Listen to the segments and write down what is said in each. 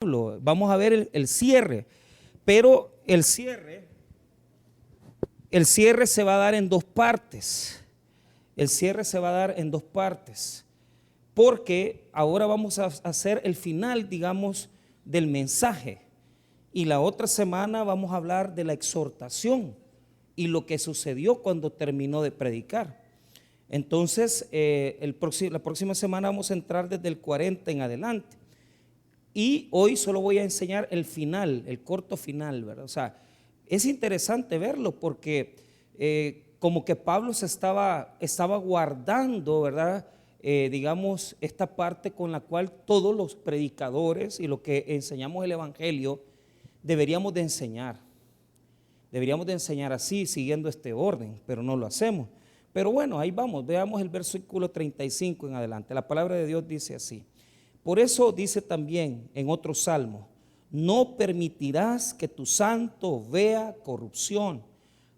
Vamos a ver el cierre, pero el cierre se va a dar en dos partes. El cierre se va a dar en dos partes, porque ahora vamos a hacer el final, digamos, del mensaje. Y la otra semana vamos a hablar de la exhortación y lo que sucedió cuando terminó de predicar. Entonces, la próxima semana vamos a entrar desde el 40 en adelante. Y hoy solo voy a enseñar el final, el corto final, ¿verdad? O sea, es interesante verlo porque como que Pablo estaba guardando, ¿verdad? Digamos, esta parte con la cual todos los predicadores y lo que enseñamos el Evangelio deberíamos de enseñar. Deberíamos de enseñar así, siguiendo este orden, pero no lo hacemos. Pero bueno, ahí vamos, veamos el versículo 35 en adelante. La palabra de Dios dice así. Por eso dice también en otro salmo: no permitirás que tu santo vea corrupción,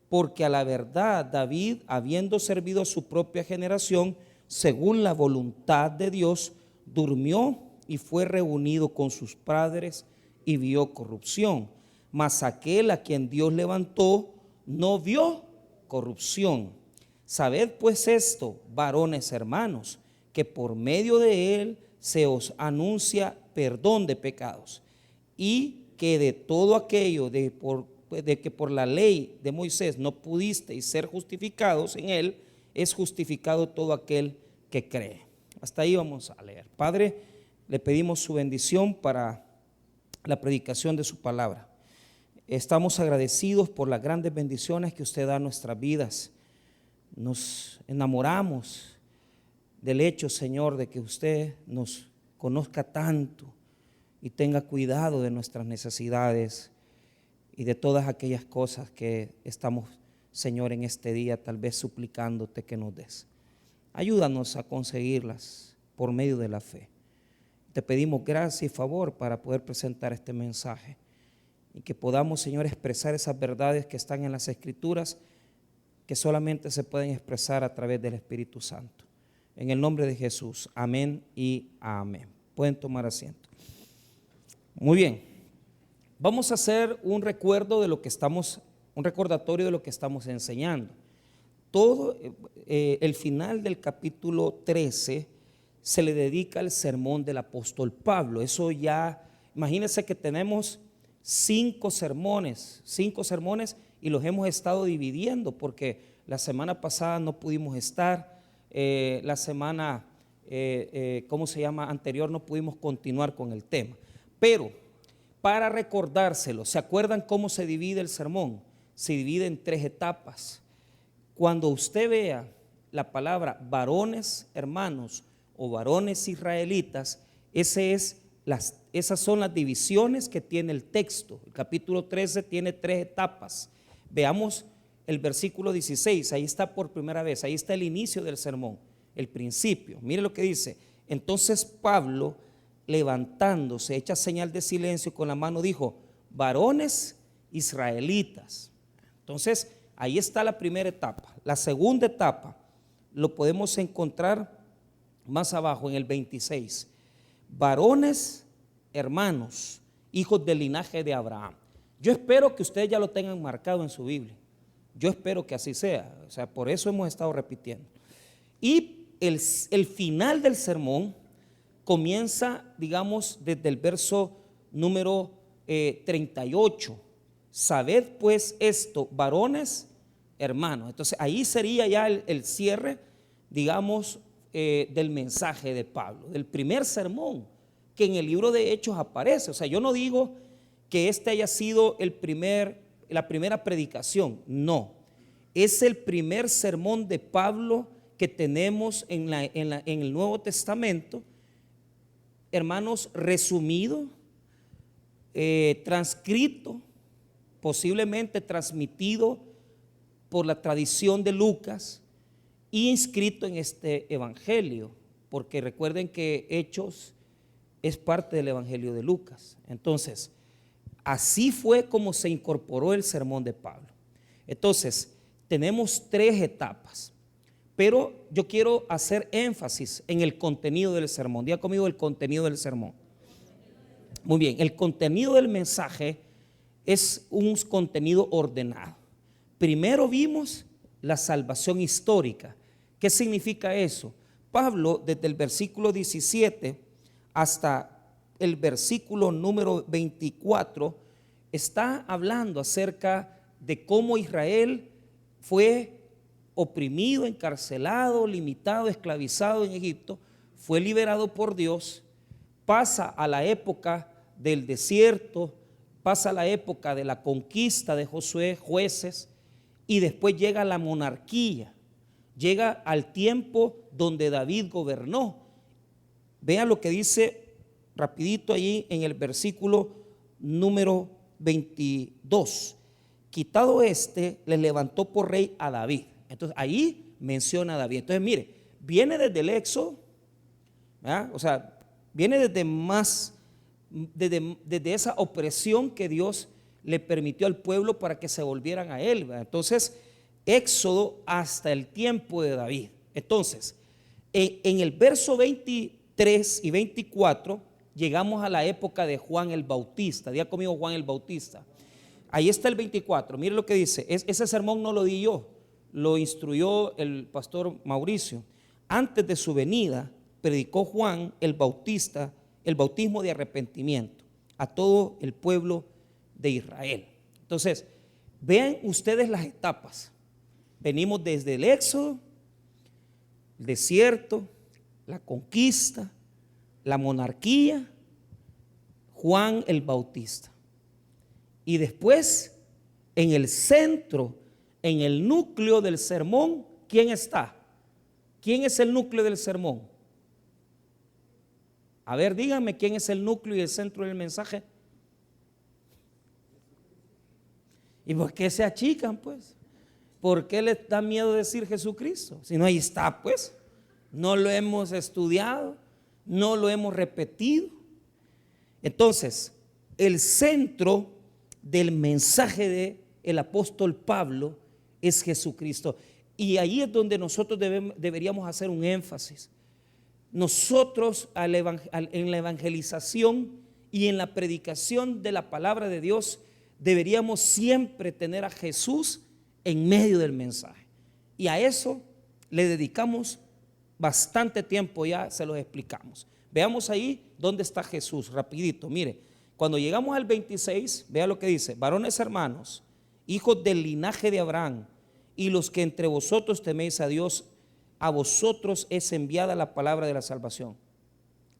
porque a la verdad David, habiendo servido a su propia generación, según la voluntad de Dios, durmió y fue reunido con sus padres y vio corrupción. Mas aquel a quien Dios levantó no vio corrupción. Sabed pues esto, varones hermanos, que por medio de él se os anuncia perdón de pecados, y que de todo aquello de que por la ley de Moisés no pudisteis ser justificados, en él es justificado todo aquel que cree. Hasta ahí vamos a leer. Padre, le pedimos su bendición para la predicación de su palabra. Estamos agradecidos por las grandes bendiciones que usted da a nuestras vidas. Nos enamoramos del hecho, Señor, de que usted nos conozca tanto y tenga cuidado de nuestras necesidades y de todas aquellas cosas que estamos, Señor, en este día tal vez suplicándote que nos des. Ayúdanos a conseguirlas por medio de la fe. Te pedimos gracia y favor para poder presentar este mensaje y que podamos, Señor, expresar esas verdades que están en las Escrituras, que solamente se pueden expresar a través del Espíritu Santo. En el nombre de Jesús, amén y amén. Pueden tomar asiento. Muy bien, vamos a hacer un recordatorio de lo que estamos enseñando. Todo el final del capítulo 13 se le dedica al sermón del apóstol Pablo. Eso ya, imagínense que tenemos 5 sermones y los hemos estado dividiendo porque la semana pasada no pudimos estar. La semana anterior no pudimos continuar con el tema, pero para recordárselo, ¿se acuerdan cómo se divide el sermón? Se divide en 3 etapas. Cuando usted vea la palabra varones hermanos o varones israelitas, esas son las divisiones que tiene el texto. El capítulo 13 tiene 3 etapas. Veamos el versículo 16, ahí está por primera vez, ahí está el inicio del sermón, el principio. Mire lo que dice: entonces Pablo, levantándose, echa señal de silencio con la mano, dijo: varones israelitas. Entonces ahí está la primera etapa. La segunda etapa lo podemos encontrar más abajo en el 26. Varones hermanos, hijos del linaje de Abraham. Yo espero que ustedes ya lo tengan marcado en su Biblia. Yo espero que así sea, o sea, por eso hemos estado repitiendo. Y el final del sermón comienza, digamos, desde el verso número 38. Sabed pues esto, varones hermanos. Entonces ahí sería ya el cierre, digamos, del mensaje de Pablo, del primer sermón que en el libro de Hechos aparece. O sea, yo no digo que este haya sido la primera predicación, no, es el primer sermón de Pablo que tenemos en el Nuevo Testamento, hermanos, resumido, transcrito, posiblemente transmitido por la tradición de Lucas y inscrito en este evangelio, porque recuerden que Hechos es parte del evangelio de Lucas. Entonces, así fue como se incorporó el sermón de Pablo. Entonces, tenemos 3 etapas, pero yo quiero hacer énfasis en el contenido del sermón. Diga conmigo: el contenido del sermón. Muy bien, el contenido del mensaje es un contenido ordenado. Primero vimos la salvación histórica. ¿Qué significa eso? Pablo, desde el versículo 17 hasta el versículo número 24, está hablando acerca de cómo Israel fue oprimido, encarcelado, limitado, esclavizado en Egipto, fue liberado por Dios, pasa a la época del desierto, pasa a la época de la conquista de Josué, jueces, y después llega la monarquía, llega al tiempo donde David gobernó. Vean lo que dice rapidito allí en el versículo número 22. Quitado le levantó por rey a David. Entonces ahí menciona a David. Entonces mire, viene desde el Éxodo, ¿verdad? O sea, viene desde esa opresión que Dios le permitió al pueblo para que se volvieran a él, ¿verdad? Entonces, Éxodo hasta el tiempo de David. Entonces, en el verso 23 y 24 llegamos a la época de Juan el Bautista. Diga conmigo Juan el Bautista. Ahí está el 24. Mire lo que dice. Ese sermón no lo di yo, lo instruyó el pastor Mauricio. Antes de su venida, predicó Juan el Bautista el bautismo de arrepentimiento a todo el pueblo de Israel. Entonces, vean ustedes las etapas. Venimos desde el Éxodo, el desierto, la conquista, la monarquía, Juan el Bautista. Y después, en el centro, en el núcleo del sermón, ¿quién está? ¿Quién es el núcleo del sermón? A ver, díganme quién es el núcleo y el centro del mensaje. ¿Y por qué se achican, pues? ¿Por qué les da miedo decir Jesucristo? Si no, ahí está, pues. No lo hemos estudiado, no lo hemos repetido. Entonces, el centro del mensaje del apóstol Pablo es Jesucristo. Y ahí es donde nosotros deberíamos hacer un énfasis. Nosotros en la evangelización y en la predicación de la palabra de Dios deberíamos siempre tener a Jesús en medio del mensaje. Y a eso le dedicamos bastante tiempo, ya se los explicamos. Veamos ahí dónde está Jesús, rapidito. Mire, cuando llegamos al 26, vea lo que dice: varones hermanos, hijos del linaje de Abraham, y los que entre vosotros teméis a Dios, a vosotros es enviada la palabra de la salvación.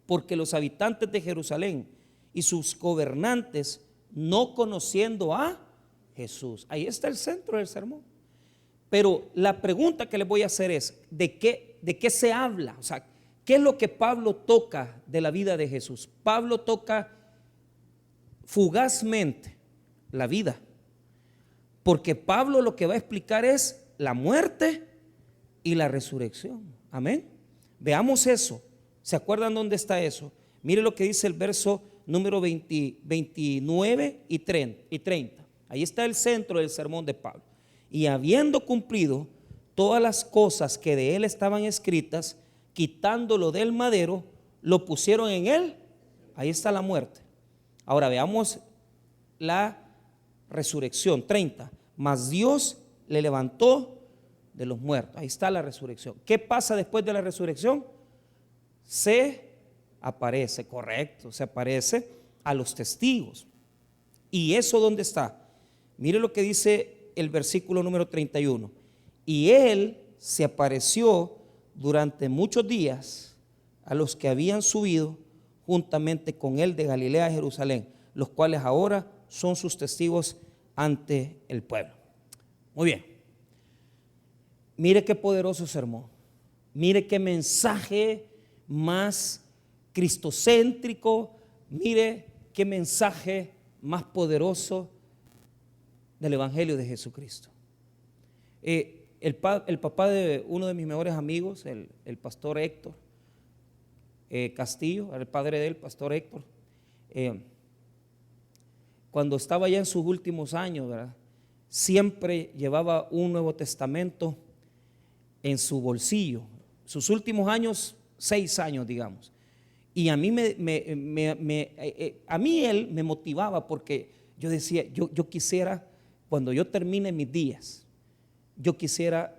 Porque los habitantes de Jerusalén y sus gobernantes, no conociendo a Jesús. Ahí está el centro del sermón. Pero la pregunta que les voy a hacer es: ¿de qué se habla? O sea, ¿qué es lo que Pablo toca de la vida de Jesús? Pablo toca fugazmente la vida, porque Pablo lo que va a explicar es la muerte y la resurrección. Amén. Veamos eso. ¿Se acuerdan dónde está eso? Mire lo que dice el verso número 29 y 30. Ahí está el centro del sermón de Pablo. Y habiendo cumplido todas las cosas que de él estaban escritas, quitándolo del madero, lo pusieron en él. Ahí está la muerte. Ahora veamos la resurrección. 30. Mas Dios le levantó de los muertos. Ahí está la resurrección. ¿Qué pasa después de la resurrección? Se aparece, correcto, se aparece a los testigos. ¿Y eso dónde está? Mire lo que dice el versículo número 31. Y él se apareció durante muchos días a los que habían subido juntamente con él de Galilea a Jerusalén, los cuales ahora son sus testigos ante el pueblo. Muy bien. Mire qué poderoso sermón. Mire qué mensaje más cristocéntrico. Mire qué mensaje más poderoso del Evangelio de Jesucristo. El papá de uno de mis mejores amigos, el pastor Héctor Castillo, el padre del pastor Héctor, cuando estaba ya en sus últimos años, ¿verdad?, siempre llevaba un Nuevo Testamento en su bolsillo. Sus últimos años, 6 años, digamos. Y a mí, a mí él me motivaba porque yo decía, yo quisiera, cuando yo termine mis días, yo quisiera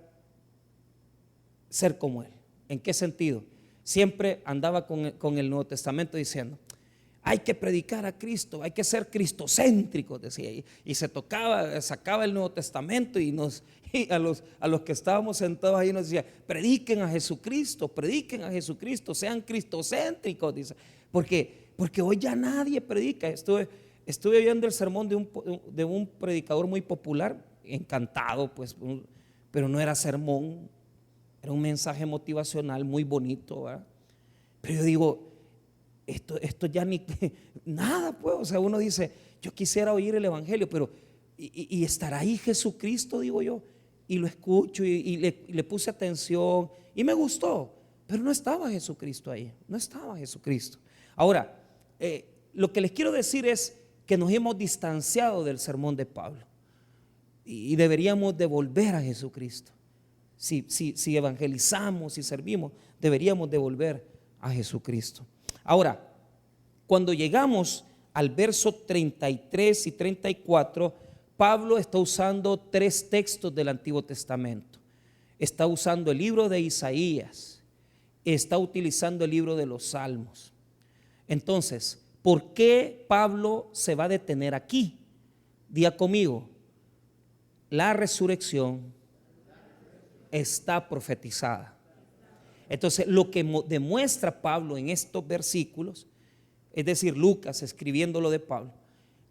ser como él. ¿En qué sentido? Siempre andaba con el Nuevo Testamento diciendo, hay que predicar a Cristo, hay que ser cristocéntricos, decía. Y sacaba el Nuevo Testamento y a los que estábamos sentados ahí nos decía, prediquen a Jesucristo, sean cristocéntricos, dice. Porque hoy ya nadie predica. Estuve oyendo el sermón de un predicador muy popular, encantado, pues, pero no era sermón, era un mensaje motivacional muy bonito, ¿verdad? Pero yo digo, esto ya ni nada, pues. O sea, uno dice, yo quisiera oír el evangelio, pero y estará ahí Jesucristo, digo yo, y lo escucho y le puse atención y me gustó, pero no estaba Jesucristo ahí, no estaba Jesucristo. Ahora, lo que les quiero decir es que nos hemos distanciado del sermón de Pablo y deberíamos de volver a Jesucristo. Si evangelizamos, si servimos, deberíamos de volver a Jesucristo. Ahora, cuando llegamos al verso 33 y 34, Pablo está usando 3 textos del Antiguo Testamento. Está usando el libro de Isaías, está utilizando el libro de los Salmos. Entonces, ¿por qué Pablo se va a detener aquí? Diga conmigo, la resurrección está profetizada. Entonces, lo que demuestra Pablo en estos versículos, es decir, Lucas escribiéndolo de Pablo,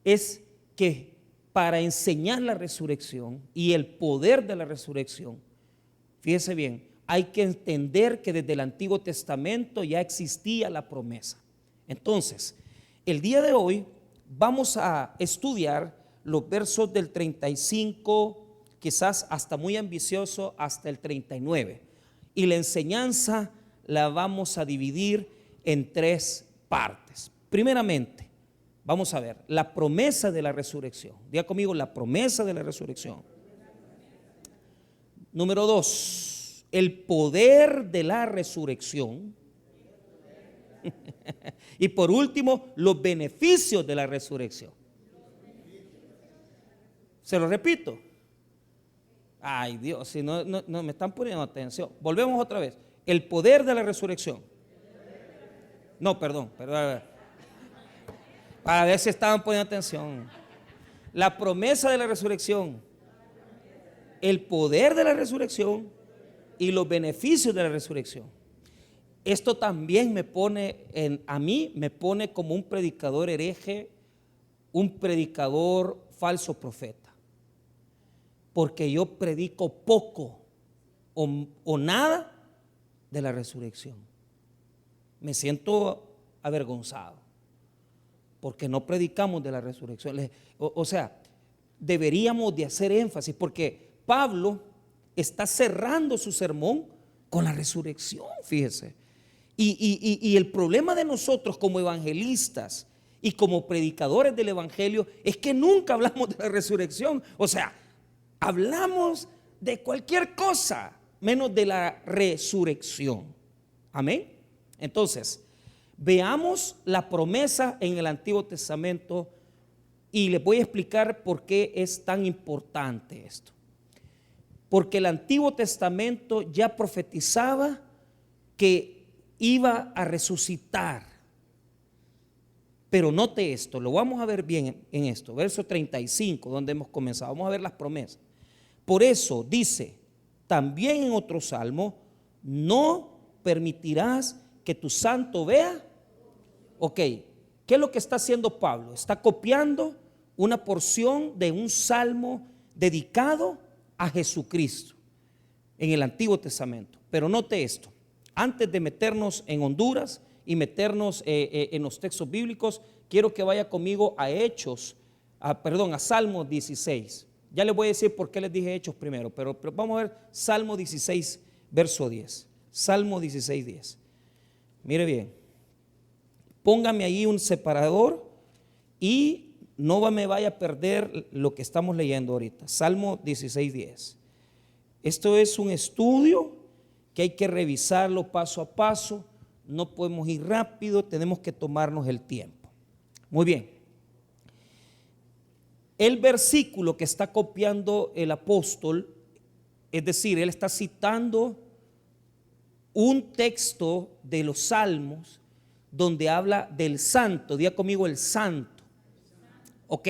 es que para enseñar la resurrección y el poder de la resurrección, fíjese bien, hay que entender que desde el Antiguo Testamento ya existía la promesa. Entonces, el día de hoy vamos a estudiar los versos del 35, quizás hasta muy ambicioso, hasta el 39. Y la enseñanza la vamos a dividir en 3 partes. Primeramente, vamos a ver la promesa de la resurrección. Diga conmigo, la promesa de la resurrección. Número 2, el poder de la resurrección. Y por último, los beneficios de la resurrección. Se lo repito. Ay, Dios, si no me están poniendo atención. Volvemos otra vez. El poder de la resurrección. No, perdón. Para ver si estaban poniendo atención. La promesa de la resurrección, el poder de la resurrección y los beneficios de la resurrección. Esto también a mí me pone como un predicador hereje, un predicador falso profeta. Porque yo predico poco o nada de la resurrección. Me siento avergonzado porque no predicamos de la resurrección. O sea, deberíamos de hacer énfasis porque Pablo está cerrando su sermón con la resurrección, fíjese. Y el problema de nosotros como evangelistas y como predicadores del evangelio es que nunca hablamos de la resurrección. O sea, hablamos de cualquier cosa menos de la resurrección. Amén. Entonces, veamos la promesa en el Antiguo Testamento y les voy a explicar por qué es tan importante esto. Porque el Antiguo Testamento ya profetizaba que iba a resucitar. Pero note esto, lo vamos a ver bien en esto, verso 35, donde hemos comenzado. Vamos a ver las promesas. Por eso dice, también en otro salmo, no permitirás que tu santo vea. Ok, ¿qué es lo que está haciendo Pablo? Está copiando una porción de un salmo dedicado a Jesucristo en el Antiguo Testamento. Pero note esto, antes de meternos en Honduras y meternos en los textos bíblicos, quiero que vaya conmigo a a Salmo 16. Ya les voy a decir por qué les dije Hechos primero, pero vamos a ver Salmo 16, verso 10. Salmo 16, 10. Mire bien, póngame ahí un separador y no me vaya a perder lo que estamos leyendo ahorita. Salmo 16, 10. Esto es un estudio que hay que revisarlo paso a paso no podemos ir rápido, tenemos que tomarnos el tiempo. Muy bien. El versículo que está copiando el apóstol, es decir, él está citando un texto de los Salmos donde habla del santo. Diga conmigo el santo. Ok,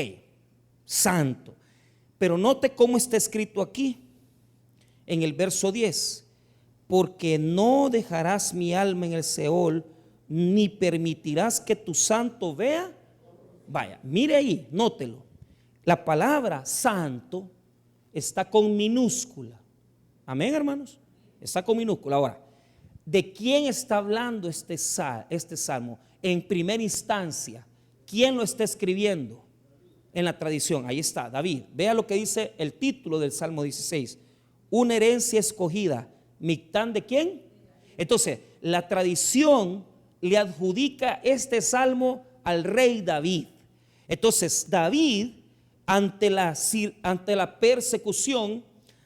santo. Pero note cómo está escrito aquí en el verso 10. Porque no dejarás mi alma en el Seol, ni permitirás que tu santo vea. Vaya, mire ahí, nótelo. La palabra santo está con minúscula. Amén, hermanos. Está con minúscula. Ahora, ¿de quién está hablando este salmo? En primera instancia, ¿quién lo está escribiendo? En la tradición, ahí está, David. Vea lo que dice el título del Salmo 16. Una herencia escogida. ¿Mictán de quién? Entonces, la tradición le adjudica este salmo al rey David. Entonces, David, ante la persecución,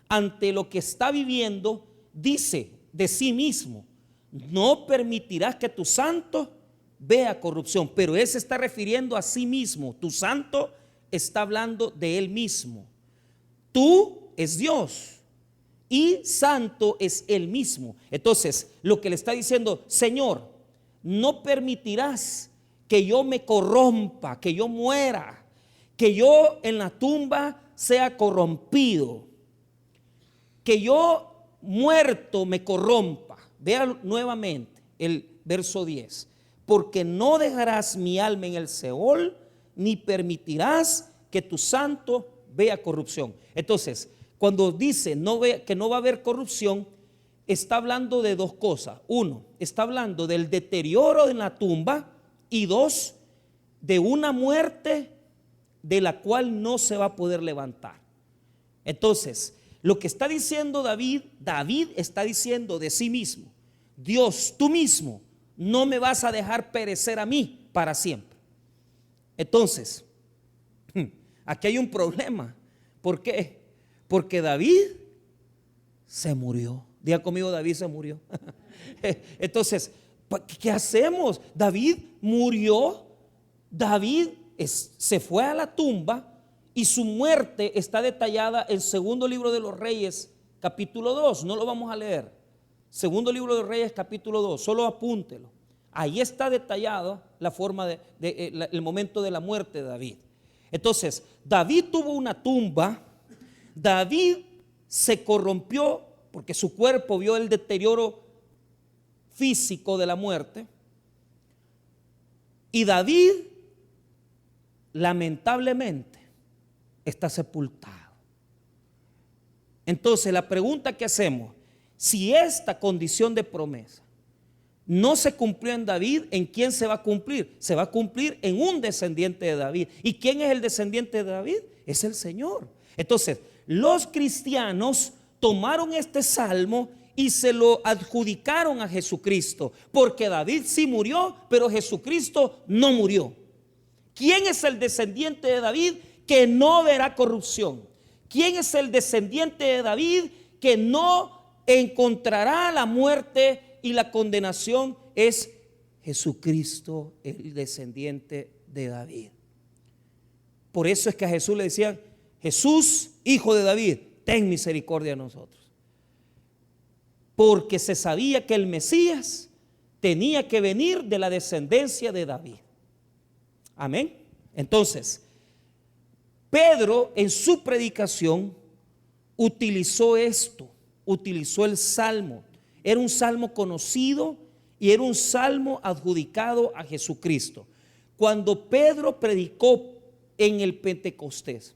ante lo que está viviendo, dice de sí mismo: no permitirás que tu santo vea corrupción. Pero él se está refiriendo a sí mismo. Tu santo está hablando de él mismo. Tú es Dios y santo es él mismo. Entonces, lo que le está diciendo: Señor, no permitirás que yo me corrompa, que yo muera, que yo en la tumba sea corrompido, que yo muerto me corrompa. Vea nuevamente el verso 10. Porque no dejarás mi alma en el Seol, ni permitirás que tu santo vea corrupción. Entonces, cuando dice que no va a haber corrupción, está hablando de dos cosas. Uno, está hablando del deterioro en la tumba, y dos, de una muerte de la cual no se va a poder levantar. Entonces, lo que está diciendo David está diciendo de sí mismo: Dios, tú mismo no me vas a dejar perecer a mí para siempre. Entonces, aquí hay un problema. ¿Por qué? Porque David se murió. Diga conmigo: David se murió. Entonces, ¿qué hacemos? David murió. David se fue a la tumba, y su muerte está detallada en Segundo Libro de los Reyes, capítulo 2. No lo vamos a leer. Segundo Libro de los Reyes, capítulo 2. Solo apúntelo. Ahí está detallado la forma el momento de la muerte de David. Entonces, David tuvo una tumba. David se corrompió porque su cuerpo vio el deterioro físico de la muerte. Y David, lamentablemente, está sepultado. Entonces, la pregunta que hacemos: si esta condición de promesa no se cumplió en David, ¿en quién se va a cumplir? Se va a cumplir en un descendiente de David. ¿Y quién es el descendiente de David? Es el Señor. Entonces, los cristianos tomaron este salmo y se lo adjudicaron a Jesucristo, porque David sí murió, pero Jesucristo no murió. ¿Quién es el descendiente de David que no verá corrupción? ¿Quién es el descendiente de David que no encontrará la muerte y la condenación? Es Jesucristo, el descendiente de David. Por eso es que a Jesús le decían: Jesús, hijo de David, ten misericordia de nosotros. Porque se sabía que el Mesías tenía que venir de la descendencia de David. Amén. Entonces, Pedro en su predicación utilizó esto, utilizó el salmo. Era un salmo conocido y era un salmo adjudicado a Jesucristo. Cuando Pedro predicó en el Pentecostés,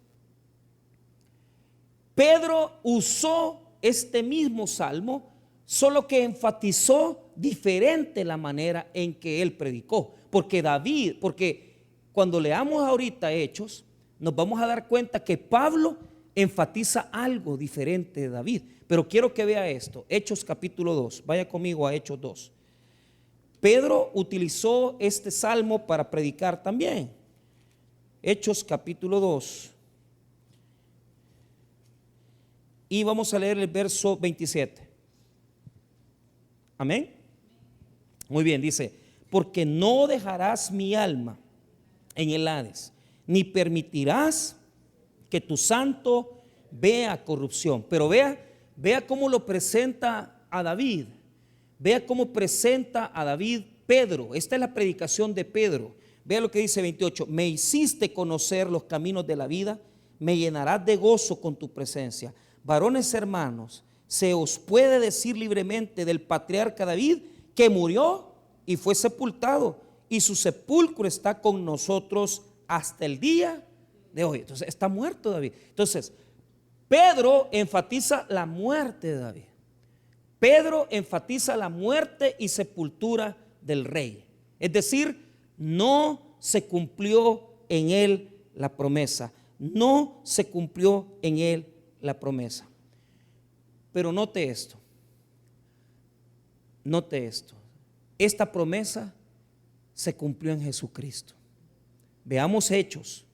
Pedro usó este mismo salmo, solo que enfatizó diferente la manera en que él predicó. Porque cuando leamos ahorita Hechos, nos vamos a dar cuenta que Pablo enfatiza algo diferente de David. Pero quiero que vea esto: Hechos capítulo 2. Vaya conmigo a Hechos 2. Pedro utilizó este salmo para predicar también. Hechos capítulo 2. Y vamos a leer el verso 27. Amén. Muy bien, dice, porque no dejarás mi alma en el Hades, ni permitirás que tu santo vea corrupción. Pero vea cómo lo presenta a David. Vea cómo presenta a David Pedro. Esta es la predicación de Pedro. Vea lo que dice 28. Me hiciste conocer los caminos de la vida, me llenarás de gozo con tu presencia. Varones hermanos, se os puede decir libremente del patriarca David que murió y fue sepultado, y su sepulcro está con nosotros hasta el día de hoy. Entonces está muerto David. Entonces Pedro enfatiza la muerte de David. Pedro enfatiza la muerte y sepultura del rey. Es decir, no se cumplió en él la promesa. No se cumplió en él la promesa. Pero note esto. Note esto. Esta promesa se cumplió en Jesucristo. Veamos Hechos,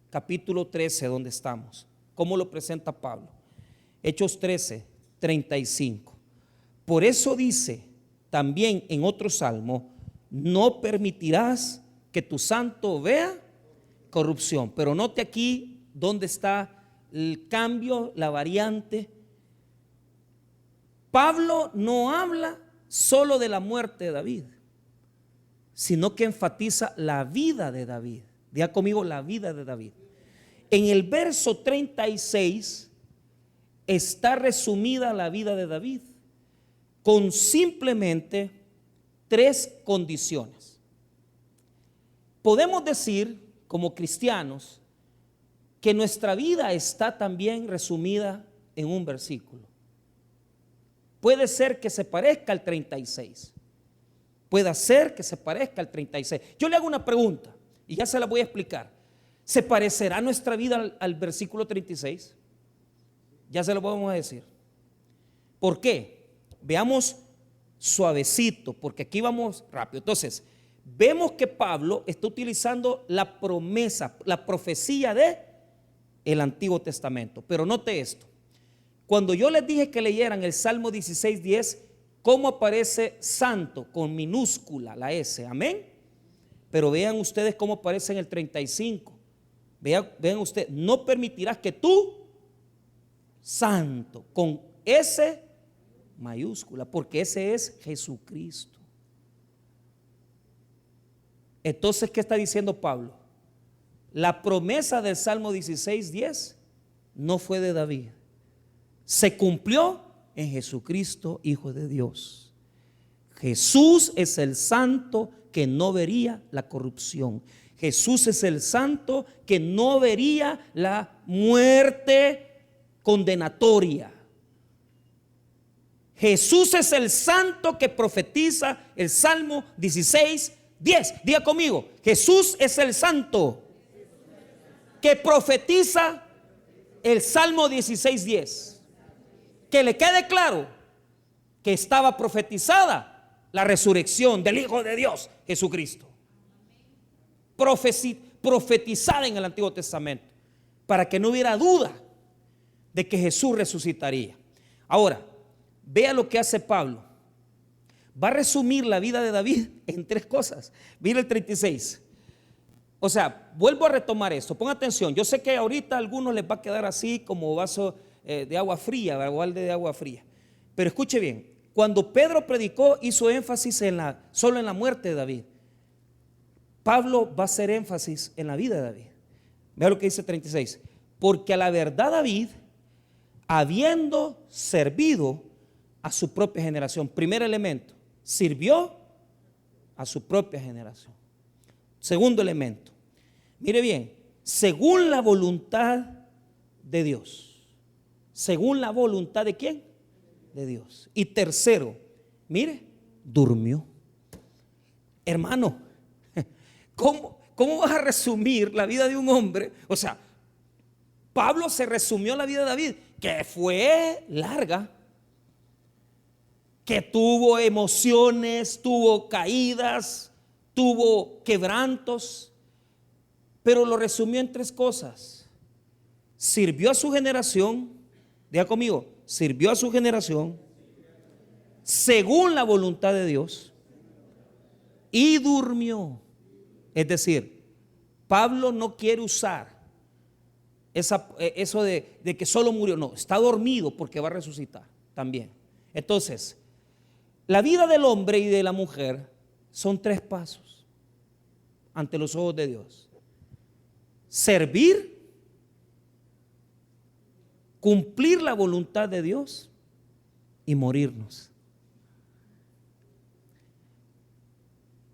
capítulo 13, donde estamos. ¿Cómo lo presenta Pablo? Hechos 13, 35. Por eso dice también en otro salmo, no permitirás que tu santo vea corrupción. Pero note aquí dónde está el cambio, la variante. Pablo no habla solo de la muerte de David, sino que enfatiza la vida de David. Diga conmigo, la vida de David. En el verso 36 está resumida la vida de David con simplemente 3 condiciones. Podemos decir como cristianos que nuestra vida está también resumida en un versículo. Puede ser que se parezca al 36. Puede ser que se parezca al 36. Yo le hago una pregunta y ya se la voy a explicar. ¿Se parecerá nuestra vida al versículo 36? Ya se lo podemos decir. ¿Por qué? Veamos suavecito, porque aquí vamos rápido. Entonces, vemos que Pablo está utilizando la promesa, la profecía de el Antiguo Testamento. Pero note esto. Cuando yo les dije que leyeran el Salmo 16:10, ¿cómo aparece santo? Con minúscula la S, amén. Pero vean ustedes cómo aparece en el 35. Vean ustedes, no permitirás que tú, santo, con S mayúscula, porque ese es Jesucristo. Entonces, ¿qué está diciendo Pablo? La promesa del Salmo 16:10 no fue de David. Se cumplió en Jesucristo, Hijo de Dios. Jesús es el santo que no vería la corrupción. Jesús es el santo que no vería la muerte condenatoria. Jesús es el santo que profetiza el Salmo 16:10. Diga conmigo, Jesús es el santo que profetiza el Salmo 16:10. Que le quede claro que estaba profetizada la resurrección del Hijo de Dios, Jesucristo. Profetizada en el Antiguo Testamento, para que no hubiera duda de que Jesús resucitaría. Ahora, vea lo que hace Pablo. Va a resumir la vida de David en 3 cosas. Mira el 36. O sea, vuelvo a retomar esto. Ponga atención. Yo sé que ahorita a algunos les va a quedar así como vaso de agua fría, balde de agua fría. Pero escuche bien. Cuando Pedro predicó, hizo énfasis solo en la muerte de David. Pablo va a hacer énfasis en la vida de David. Vea lo que dice 36. Porque a la verdad David, habiendo servido a su propia generación, primer elemento, sirvió a su propia generación. Segundo elemento, mire bien, según la voluntad de Dios. ¿Según la voluntad de quién? De Dios. Y tercero, mire, durmió. Hermano, ¿cómo vas a resumir la vida de un hombre? O sea, Pablo se resumió la vida de David, que fue larga, que tuvo emociones, tuvo caídas, tuvo quebrantos, pero lo resumió en 3 cosas. Sirvió a su generación, diga conmigo, sirvió a su generación según la voluntad de Dios. y durmió. Es decir, Pablo no quiere usar eso de que solo murió. No, está dormido porque va a resucitar también. Entonces, la vida del hombre y de la mujer son 3 pasos ante los ojos de Dios: servir, cumplir la voluntad de Dios y morirnos.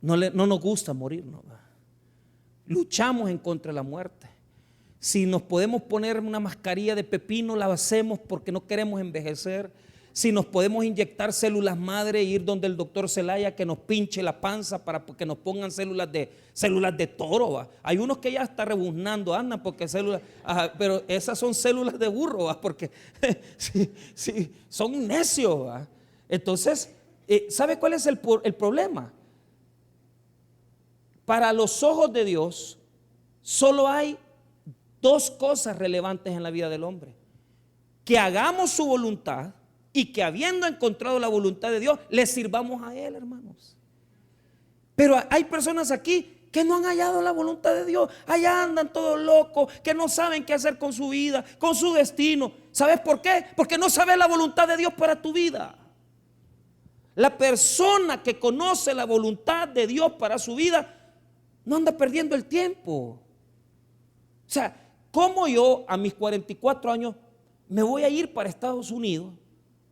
No nos gusta morirnos, ¿verdad? Luchamos en contra de la muerte. Si nos podemos poner una mascarilla de pepino, la hacemos porque no queremos envejecer. Si nos podemos inyectar células madre e ir donde el doctor Celaya que nos pinche la panza para que nos pongan células de toro, ¿va? Hay unos que ya está rebuznando, andan porque células, pero esas son células de burro, ¿va? Porque sí, son necios, ¿va? Entonces, ¿sabe cuál es el problema? Para los ojos de Dios solo hay 2 cosas relevantes en la vida del hombre: que hagamos su voluntad y que habiendo encontrado la voluntad de Dios, le sirvamos a Él, hermanos. Pero hay personas aquí que no han hallado la voluntad de Dios. Allá andan todos locos, que no saben qué hacer con su vida, con su destino. ¿Sabes por qué? Porque no sabes la voluntad de Dios para tu vida. La persona que conoce la voluntad de Dios para su vida no anda perdiendo el tiempo. O sea, ¿cómo yo a mis 44 años me voy a ir para Estados Unidos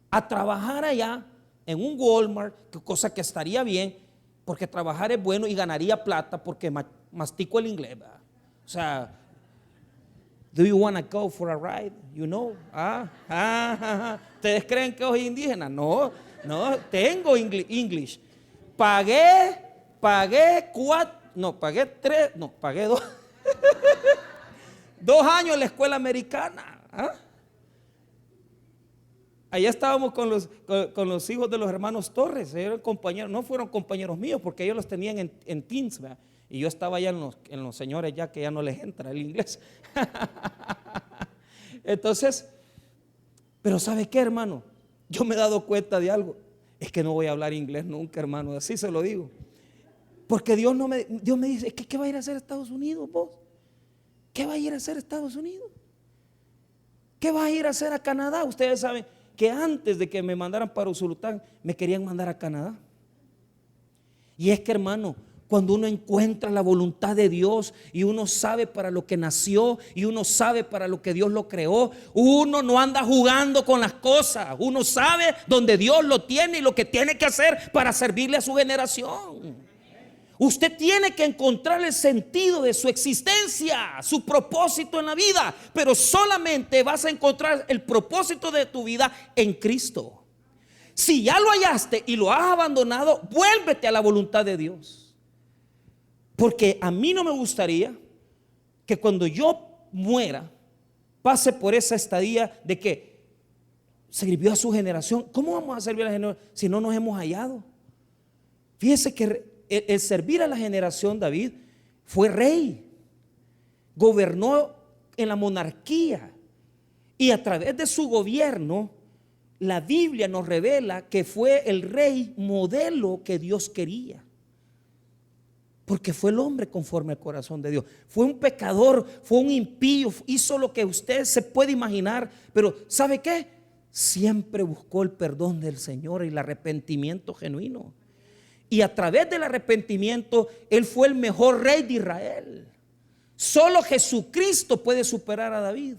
a trabajar allá en un Walmart, cosa que estaría bien, porque trabajar es bueno y ganaría plata porque mastico el inglés, ¿verdad? O sea, do you want to go for a ride? You know? ¿Ustedes creen que soy indígena? No, tengo English. Pagué 2 2 años en la escuela americana. Allá estábamos con los hijos de los hermanos Torres. Eran compañeros, no fueron compañeros míos porque ellos los tenían en teens, ¿verdad? Y yo estaba allá en los señores ya que ya no les entra el inglés. Entonces, pero ¿sabe qué, hermano? Yo me he dado cuenta de algo. Es que no voy a hablar inglés nunca, hermano, así se lo digo. Porque Dios me dice, ¿qué va a ir a hacer a Estados Unidos vos? ¿Qué va a ir a hacer a Estados Unidos? ¿Qué va a ir a hacer a Canadá? Ustedes saben que antes de que me mandaran para Usulután, me querían mandar a Canadá. Y es que, hermano, cuando uno encuentra la voluntad de Dios y uno sabe para lo que nació y uno sabe para lo que Dios lo creó, uno no anda jugando con las cosas. Uno sabe dónde Dios lo tiene y lo que tiene que hacer para servirle a su generación. Usted tiene que encontrar el sentido de su existencia, su propósito en la vida, pero solamente vas a encontrar el propósito de tu vida en Cristo. Si ya lo hallaste y lo has abandonado, vuélvete a la voluntad de Dios. Porque a mí no me gustaría que cuando yo muera pase por esa estadía de que sirvió a su generación. ¿Cómo vamos a servir a la generación si no nos hemos hallado? Fíjese que el servir a la generación, David fue rey, gobernó en la monarquía y a través de su gobierno la Biblia nos revela que fue el rey modelo que Dios quería, porque fue el hombre conforme al corazón de Dios. Fue un pecador, fue un impío, hizo lo que usted se puede imaginar, pero ¿sabe qué? Siempre buscó el perdón del Señor y el arrepentimiento genuino. Y a través del arrepentimiento, Él fue el mejor rey de Israel. Solo Jesucristo puede superar a David.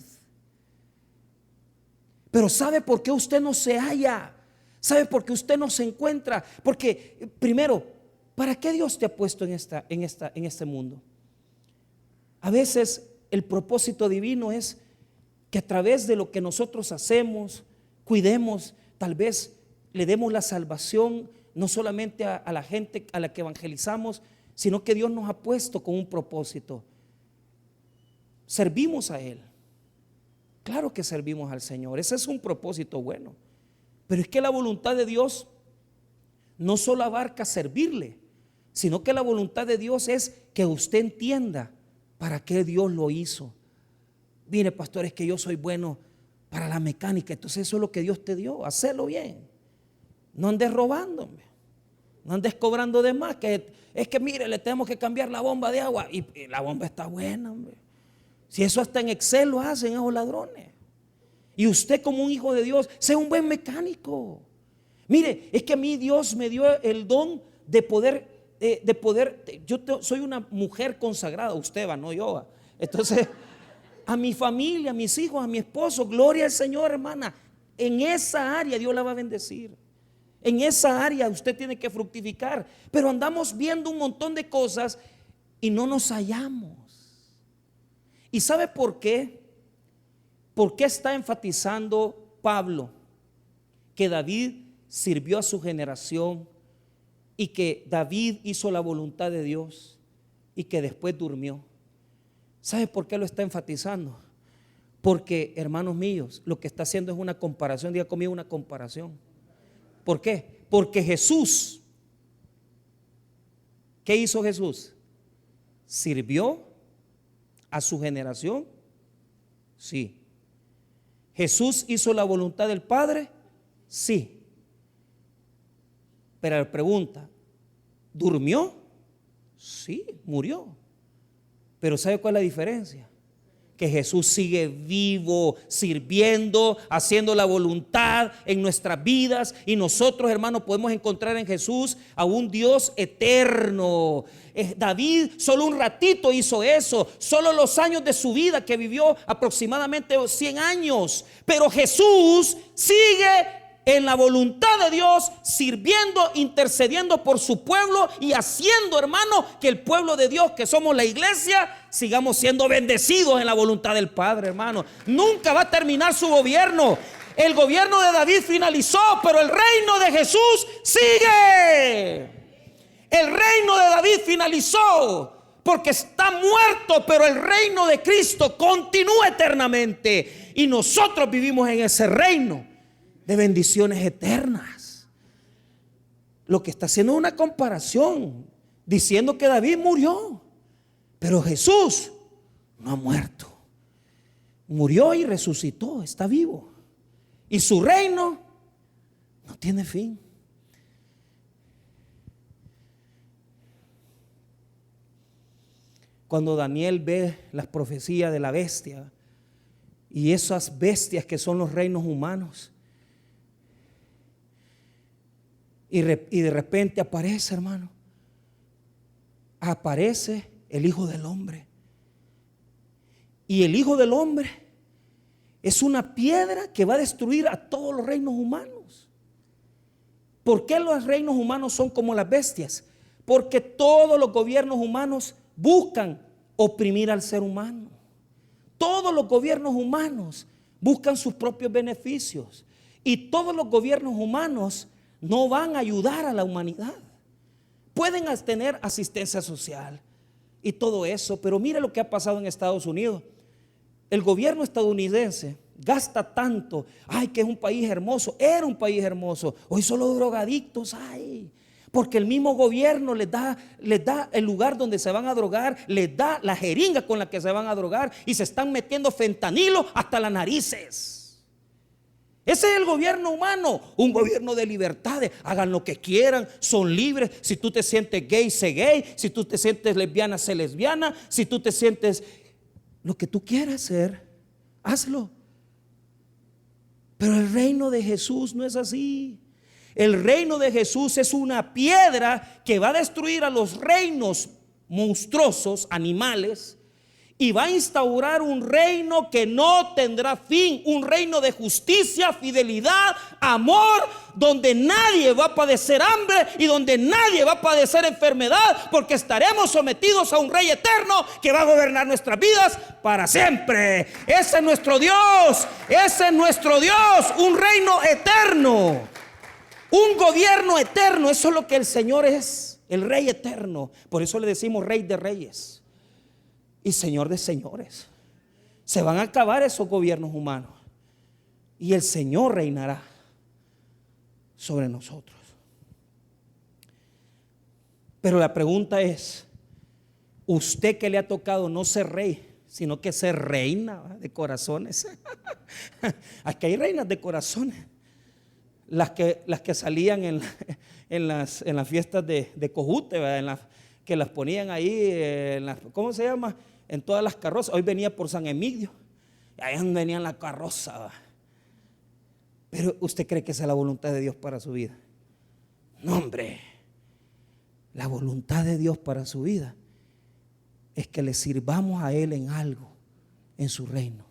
Pero ¿sabe por qué usted no se halla? ¿Sabe por qué usted no se encuentra? Porque primero, ¿para qué Dios te ha puesto en este mundo? A veces el propósito divino es que a través de lo que nosotros hacemos, cuidemos, tal vez le demos la salvación no solamente a la gente a la que evangelizamos, sino que Dios nos ha puesto con un propósito. Servimos a Él. Claro que servimos al Señor. Ese es un propósito bueno. Pero es que la voluntad de Dios no solo abarca servirle, sino que la voluntad de Dios es que usted entienda para qué Dios lo hizo. Mire, pastor, es que yo soy bueno para la mecánica, entonces eso es lo que Dios te dio, hacerlo bien. No andes robándome. No andes cobrando de más, que es que mire, le tenemos que cambiar la bomba de agua. Y la bomba está buena, hombre. Si eso hasta en Excel lo hacen esos ladrones. Y usted como un hijo de Dios, sea un buen mecánico. Mire, es que a mí Dios me dio el don de poder, soy una mujer consagrada, usted va, no yo va. Entonces, a mi familia, a mis hijos, a mi esposo, gloria al Señor, hermana. En esa área Dios la va a bendecir. En esa área usted tiene que fructificar. Pero andamos viendo un montón de cosas y no nos hallamos. ¿Y sabe por qué? ¿Por qué está enfatizando Pablo que David sirvió a su generación y que David hizo la voluntad de Dios y que después durmió? ¿Sabe por qué lo está enfatizando? Porque, hermanos míos, lo que está haciendo es una comparación. Diga conmigo, una comparación. ¿Por qué? Porque Jesús, ¿qué hizo Jesús? ¿Sirvió a su generación? Sí. ¿Jesús hizo la voluntad del Padre? Sí. Pero la pregunta, ¿durmió? Sí, murió. Pero ¿sabe cuál es la diferencia? Que Jesús sigue vivo, sirviendo, haciendo la voluntad en nuestras vidas. Y nosotros, hermanos, podemos encontrar en Jesús a un Dios eterno. David solo un ratito hizo eso, solo los años de su vida, que vivió aproximadamente 100 años. Pero Jesús sigue en la voluntad de Dios, sirviendo, intercediendo por su pueblo y haciendo, hermano, que el pueblo de Dios, que somos la iglesia, sigamos siendo bendecidos en la voluntad del Padre, hermano. Nunca va a terminar su gobierno. El gobierno de David finalizó, pero el reino de Jesús sigue. El reino de David finalizó porque está muerto, pero el reino de Cristo continúa eternamente y nosotros vivimos en ese reino de bendiciones eternas. Lo que está haciendo es una comparación, diciendo que David murió, pero Jesús no ha muerto. Murió y resucitó, está vivo. Y su reino no tiene fin. Cuando Daniel ve las profecías de la bestia y esas bestias que son los reinos humanos, y de repente aparece, hermano, aparece el Hijo del Hombre. Y el Hijo del Hombre es una piedra que va a destruir a todos los reinos humanos. ¿Por qué los reinos humanos son como las bestias? Porque todos los gobiernos humanos buscan oprimir al ser humano. Todos los gobiernos humanos buscan sus propios beneficios. Y todos los gobiernos humanos no van a ayudar a la humanidad. Pueden tener asistencia social y todo eso, pero mire lo que ha pasado en Estados Unidos. El gobierno estadounidense gasta tanto. Ay, que es un país hermoso. Era un país hermoso. Hoy solo drogadictos hay. Porque el mismo gobierno les da el lugar donde se van a drogar, les da la jeringa con la que se van a drogar y se están metiendo fentanilo hasta las narices. Ese es el gobierno humano, un gobierno de libertades. Hagan lo que quieran, son libres. Si tú te sientes gay, sé gay. Si tú te sientes lesbiana, sé lesbiana. Si tú te sientes lo que tú quieras ser, hazlo. Pero el reino de Jesús no es así. El reino de Jesús es una piedra que va a destruir a los reinos monstruosos, animales, y va a instaurar un reino que no tendrá fin, un reino de justicia, fidelidad, amor, donde nadie va a padecer hambre y donde nadie va a padecer enfermedad, porque estaremos sometidos a un rey eterno que va a gobernar nuestras vidas para siempre. Ese es nuestro Dios, ese es nuestro Dios, un reino eterno, un gobierno eterno. Eso es lo que el Señor es, el rey eterno. Por eso le decimos rey de reyes y Señor de señores. Se van a acabar esos gobiernos humanos y el Señor reinará sobre nosotros. Pero la pregunta es, usted que le ha tocado no ser rey, sino que ser reina de corazones. Aquí hay reinas de corazones. las que salían en las fiestas de Cojute, ¿verdad? Que las ponían ahí, ¿cómo se llama? En todas las carrozas. Hoy venía por San Emidio, ahí venían la carroza, ¿verdad? Pero ¿usted cree que esa es la voluntad de Dios para su vida? No, hombre. La voluntad de Dios para su vida es que le sirvamos a Él en algo, en su reino.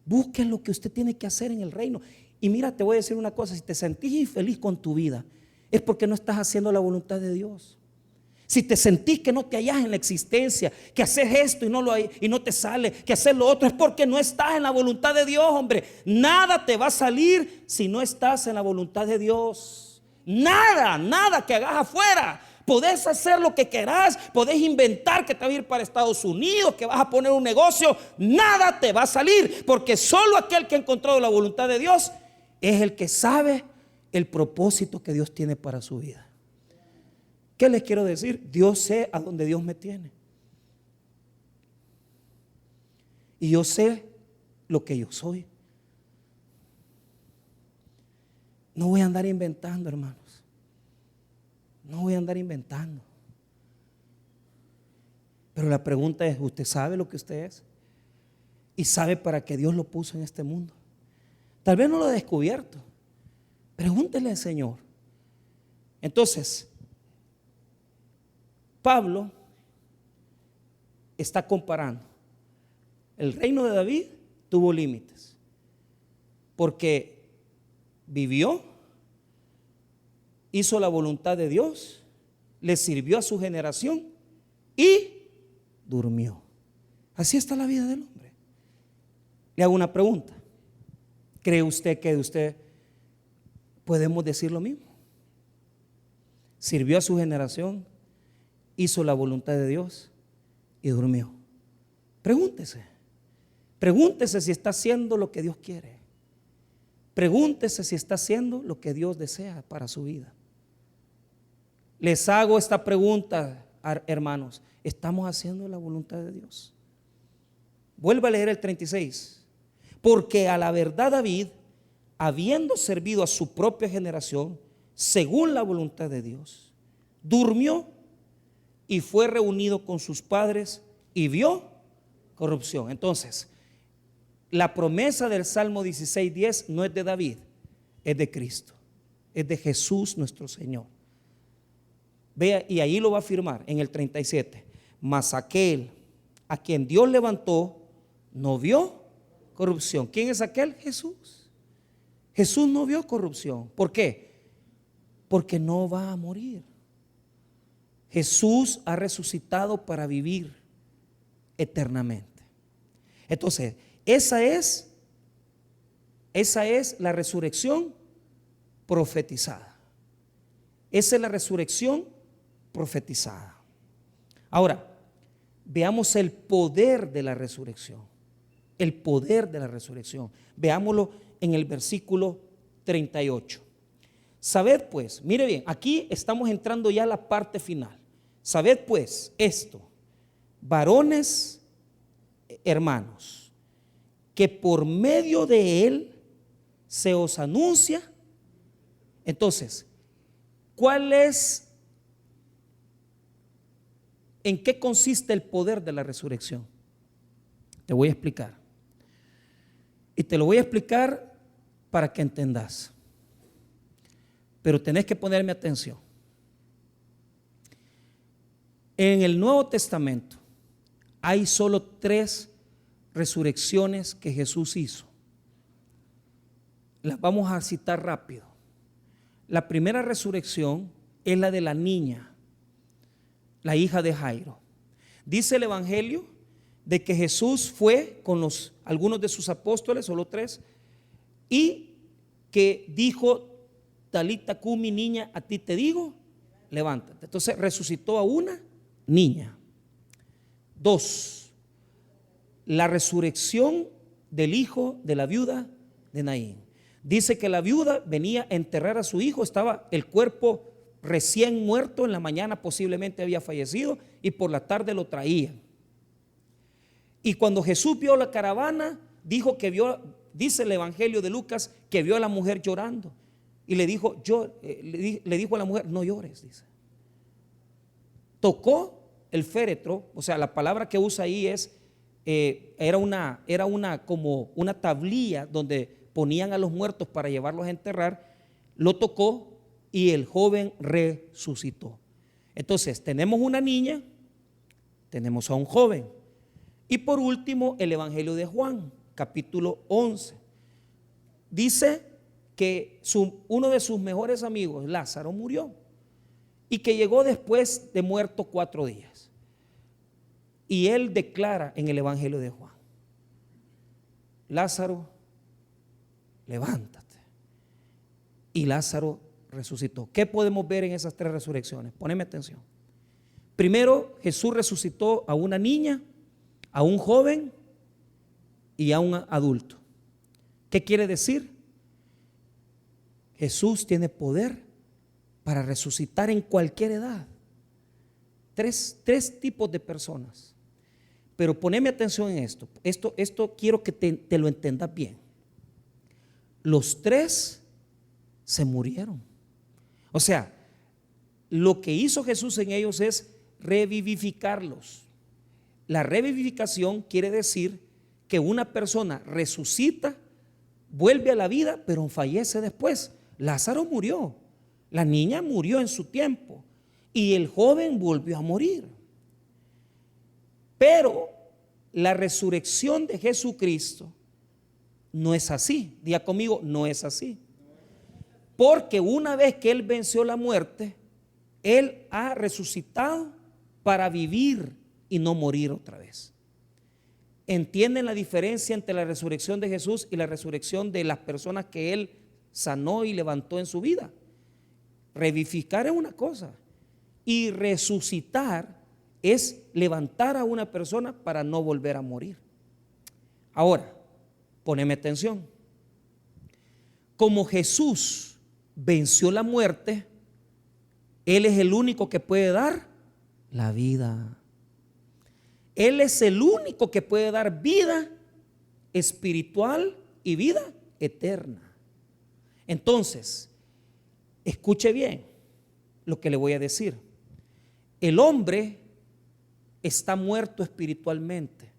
Busque lo que usted tiene que hacer en el reino. Y mira, te voy a decir una cosa: si te sentís infeliz con tu vida, es porque no estás haciendo la voluntad de Dios. Si te sentís que no te hallás en la existencia, que haces esto y no te sale, que haces lo otro, es porque no estás en la voluntad de Dios, hombre. Nada te va a salir si no estás en la voluntad de Dios. Nada que hagas afuera. Podés hacer lo que querás, podés inventar que te vas a ir para Estados Unidos, que vas a poner un negocio. Nada te va a salir, porque solo aquel que ha encontrado la voluntad de Dios es el que sabe el propósito que Dios tiene para su vida. ¿Qué les quiero decir? Yo sé a dónde Dios me tiene. Y yo sé lo que yo soy. No voy a andar inventando, hermanos. No voy a andar inventando. Pero la pregunta es: ¿usted sabe lo que usted es? ¿Y sabe para qué Dios lo puso en este mundo? Tal vez no lo ha descubierto. Pregúntele al Señor. Entonces, Pablo está comparando. El reino de David tuvo límites, porque vivió, hizo la voluntad de Dios, le sirvió a su generación y durmió. Así está la vida del hombre. Le hago una pregunta: ¿cree usted que de usted podemos decir lo mismo? Sirvió a su generación, hizo la voluntad de Dios y durmió. Pregúntese si está haciendo lo que Dios quiere. Pregúntese si está haciendo lo que Dios desea para su vida. Les hago esta pregunta, hermanos: ¿estamos haciendo la voluntad de Dios? Vuelva a leer el 36. Porque a la verdad David, habiendo servido a su propia generación, según la voluntad de Dios, durmió y fue reunido con sus padres y vio corrupción. Entonces, la promesa del Salmo 16:10 no es de David, es de Cristo, es de Jesús nuestro Señor. Vea, y ahí lo va a afirmar en el 37. Mas aquel a quien Dios levantó no vio corrupción. ¿Quién es aquel? Jesús. Jesús no vio corrupción. ¿Por qué? Porque no va a morir. Jesús ha resucitado para vivir eternamente. Entonces, esa es la resurrección profetizada. Esa es la resurrección profetizada. Ahora, veamos el poder de la resurrección. El poder de la resurrección. Veámoslo en el versículo 38. Sabed pues, mire bien, aquí estamos entrando ya a la parte final. Sabed pues esto, varones, hermanos, que por medio de él se os anuncia. Entonces, ¿en qué consiste el poder de la resurrección? Te voy a explicar. Y te lo voy a explicar para que entendas. Pero tenés que ponerme atención. En el Nuevo Testamento hay solo 3 resurrecciones que Jesús hizo. Las vamos a citar rápido. La primera resurrección es la de la niña, la hija de Jairo. Dice el Evangelio de que Jesús fue con algunos de sus apóstoles, solo 3, y que dijo: Talita cumi, niña, a ti te digo, levántate. Entonces resucitó a una niña. 2, la resurrección del hijo de la viuda de Naín. Dice que la viuda venía a enterrar a su hijo, estaba el cuerpo recién muerto, en la mañana posiblemente había fallecido y por la tarde lo traían. Y cuando Jesús vio la caravana, dijo que vio, dice el Evangelio de Lucas, que vio a la mujer llorando. y le dijo, le dijo a la mujer, no llores, dice. Tocó el féretro, o sea, la palabra que usa ahí es, era una como una tablilla donde ponían a los muertos para llevarlos a enterrar. Lo tocó y el joven resucitó. Entonces, tenemos una niña, tenemos a un joven. Y por último, el Evangelio de Juan, capítulo 11. Dice que uno de sus mejores amigos, Lázaro, murió y que llegó después de muerto 4 días. Y él declara en el Evangelio de Juan: Lázaro, levántate. Y Lázaro resucitó. ¿Qué podemos ver en esas 3 resurrecciones? Poneme atención. Primero, Jesús resucitó a una niña, a un joven y a un adulto. ¿Qué quiere decir? Jesús tiene poder para resucitar en cualquier edad. Tres tipos de personas. Pero poneme atención en esto. Esto quiero que te lo entendas bien. Los 3 se murieron. O sea, lo que hizo Jesús en ellos es revivificarlos. La revivificación quiere decir que una persona resucita, vuelve a la vida, pero fallece después. Lázaro murió, la niña murió en su tiempo y el joven volvió a morir. Pero la resurrección de Jesucristo no es así. Diga conmigo, no es así. Porque una vez que Él venció la muerte, Él ha resucitado para vivir y no morir otra vez. ¿Entienden la diferencia entre la resurrección de Jesús y la resurrección de las personas que Él sanó y levantó en su vida? Revivificar es una cosa y resucitar es levantar a una persona para no volver a morir. Ahora, poneme atención. Como Jesús venció la muerte, Él es el único que puede dar la vida. Él es el único que puede dar vida espiritual y vida eterna. Entonces, escuche bien lo que le voy a decir. El hombre está muerto espiritualmente.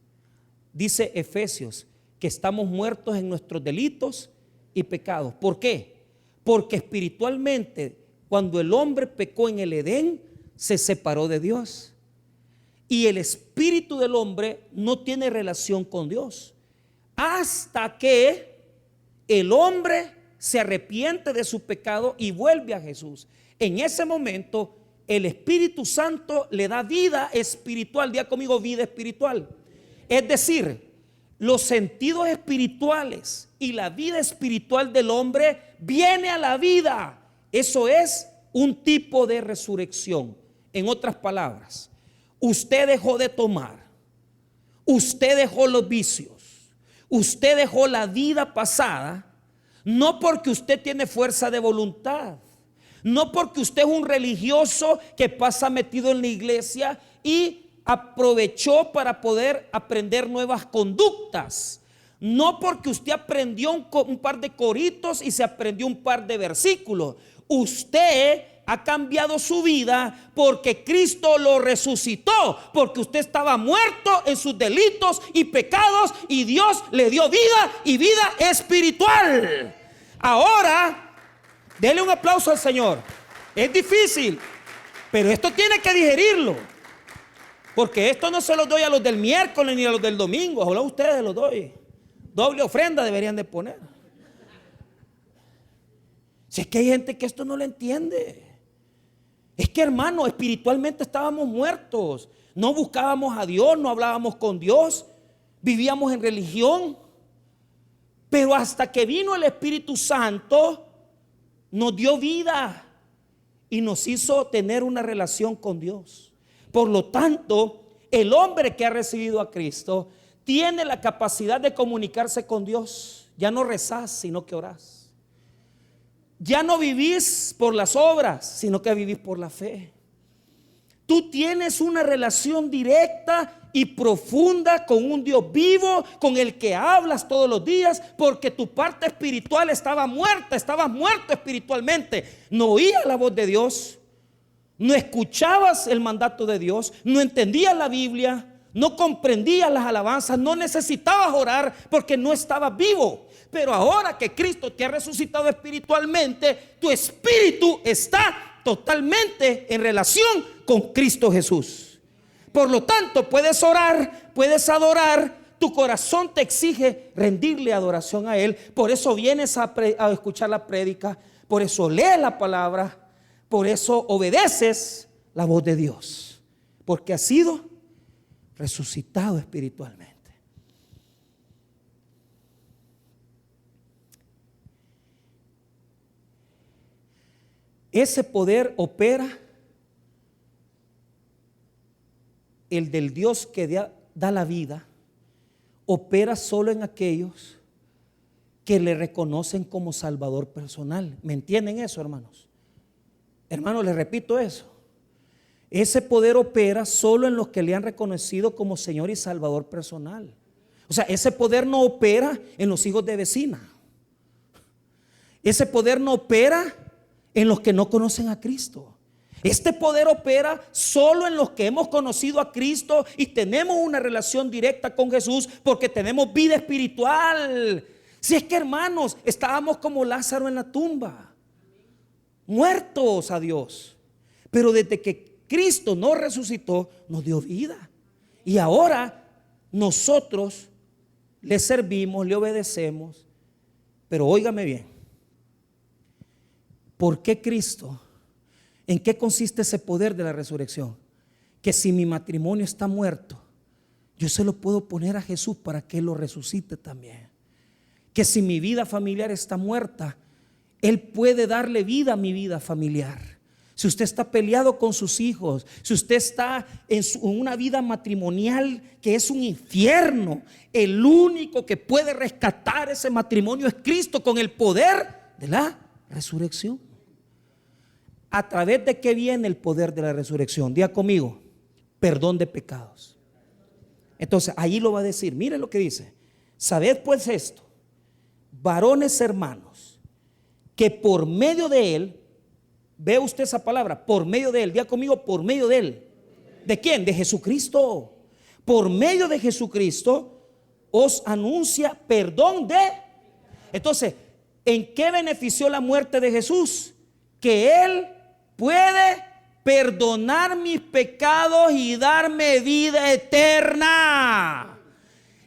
Dice Efesios que estamos muertos en nuestros delitos y pecados. ¿Por qué? Porque espiritualmente, cuando el hombre pecó en el Edén, se separó de Dios. Y el espíritu del hombre no tiene relación con Dios hasta que el hombre se arrepiente de su pecado y vuelve a Jesús. En ese momento el Espíritu Santo le da vida espiritual. Diga conmigo, vida espiritual. Es decir, los sentidos espirituales y la vida espiritual del hombre viene a la vida. Eso es un tipo de resurrección. En otras palabras, usted dejó de tomar, usted dejó los vicios, usted dejó la vida pasada, no porque usted tiene fuerza de voluntad, no porque usted es un religioso que pasa metido en la iglesia y aprovechó para poder aprender nuevas conductas, no porque usted aprendió un par de coritos y se aprendió un par de versículos. Usted ha cambiado su vida porque Cristo lo resucitó, porque usted estaba muerto en sus delitos y pecados y Dios le dio vida y vida espiritual. Ahora, dele un aplauso al Señor. Es difícil, pero esto tiene que digerirlo, porque esto no se lo doy a los del miércoles ni a los del domingo. Ojalá ustedes lo doy. Doble ofrenda deberían de poner. Si es que hay gente que esto no lo entiende. Es que, hermano, espiritualmente estábamos muertos. No buscábamos a Dios, no hablábamos con Dios, vivíamos en religión. Pero hasta que vino el Espíritu Santo, nos dio vida y nos hizo tener una relación con Dios. Por lo tanto, el hombre que ha recibido a Cristo tiene la capacidad de comunicarse con Dios. Ya no rezás, sino que orás. Ya no vivís por las obras, sino que vivís por la fe. Tú tienes una relación directa y profunda con un Dios vivo, con el que hablas todos los días, porque tu parte espiritual estaba muerta, estabas muerto espiritualmente. No oías la voz de Dios, no escuchabas el mandato de Dios, no entendías la Biblia, no comprendías las alabanzas, no necesitabas orar porque no estabas vivo. Pero ahora que Cristo te ha resucitado espiritualmente, tu espíritu está totalmente en relación con Cristo Jesús. Por lo tanto, puedes orar, puedes adorar. Tu corazón te exige rendirle adoración a Él. Por eso vienes a escuchar la prédica. Por eso lees la palabra. Por eso obedeces la voz de Dios. Porque has sido resucitado espiritualmente. Ese poder opera, el del Dios que da la vida, opera solo en aquellos que le reconocen como Salvador personal. ¿Me entienden eso, hermanos? Hermanos, les repito eso. Ese poder opera solo en los que le han reconocido como Señor y Salvador personal. O sea, ese poder no opera en los hijos de vecina. Ese poder no opera en los que no conocen a Cristo. Este poder opera solo en los que hemos conocido a Cristo y tenemos una relación directa con Jesús, porque tenemos vida espiritual. Si es que, hermanos, estábamos como Lázaro en la tumba, muertos a Dios, pero desde que Cristo nos resucitó, nos dio vida. Y ahora nosotros le servimos, le obedecemos. Pero óigame bien, ¿por qué Cristo? ¿En qué consiste ese poder de la resurrección? Que si mi matrimonio está muerto, yo se lo puedo poner a Jesús para que Él lo resucite también. Que si mi vida familiar está muerta, Él puede darle vida a mi vida familiar. Si usted está peleado con sus hijos, si usted está en una vida matrimonial que es un infierno, el único que puede rescatar ese matrimonio es Cristo con el poder de la resurrección. ¿A través de qué viene el poder de la resurrección? Diga conmigo, perdón de pecados. Entonces ahí lo va a decir, mire lo que dice: sabed pues esto, varones hermanos, que por medio de Él, ve usted esa palabra, por medio de Él, diga conmigo, por medio de Él. ¿De quién? De Jesucristo. Por medio de Jesucristo os anuncia perdón de. Entonces, ¿en qué benefició la muerte de Jesús? Que Él puede perdonar mis pecados y darme vida eterna.